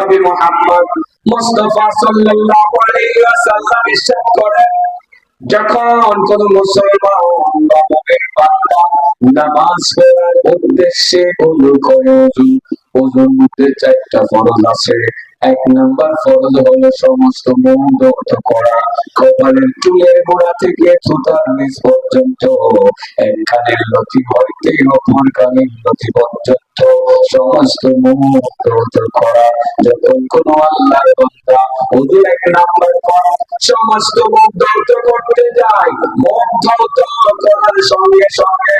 নবী মুহাম্মদ মুস্তাফা সাল্লাল্লাহু আলাইহি ওয়াসাল্লাম ইরশাদ করেন, যখন কোন মুসলমান বা মুমিন বান্দা নামাজ পড়ার উদ্দেশ্যে ওযু করে, ওযুর মধ্যে চারটা ফরজ আছে। এক নাম্বার ফরজ হলো সমস্ত মুখ ধৌত করা, কপালের চুলের গোড়া থেকে থুতার নিচ পর্যন্ত, এক কানের লতি হইতে অপর কানের লতি পর্যন্ত সমস্ত মুখ ধৌত করা। যখন কোন আল্লাহর বান্দা ওযুর এক নাম্বার করা সমস্ত মুখ ধৌত করতে যায়, মুখ ধৌত করার সঙ্গে সঙ্গে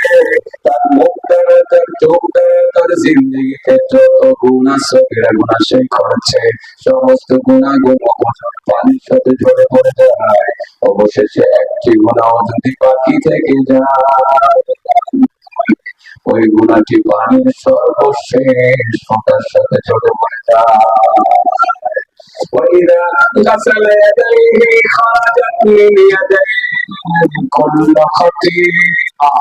তার মুখ দ্বারা, তার চোখ দ্বারা, তার জিন্দেগিতে যত গুনাহ সগীরা গুনাহ সে করেছে সমস্ত গুনাহগুলো পানির সাথে ঝরে পড়ে যায়। অবশেষে একটি গুনাহ যদি বাকি থেকে যায়, ওই গুনাহটি পানির সর্বশেষ ফোঁটার সাথে ঝরে পড়ে যায়। وإذا غسل يديه خرجت من يديه كل خطيئة।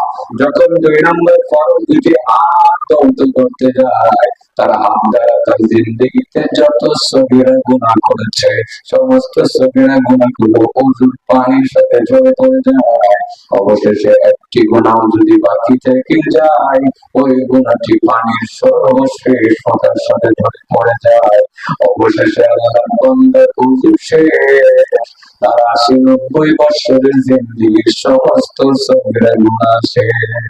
যখন দুই নম্বর ফরজ দুটি হাত ধৌত করতে যায়, তার হাত দ্বারা তার জিন্দেগিতে যত সগীরা গুনাহ করেছে সমস্ত সগীরা গুনাহগুলো ওযুর পানির সাথে ঝরে পড়ে যায়। অবশেষে একটি গুনাহ যদি বাকি থেকে যায়, ওই গুনাহটি পানির সর্বশেষ ফোঁটার সাথে ঝরে পড়ে যায়। অবশেষে আল্লাহর বান্দার ওযু শেষ, তার ৮০-৯০ বছরের জিন্দেগির সমস্ত সগীরা গুনাহ শেষ।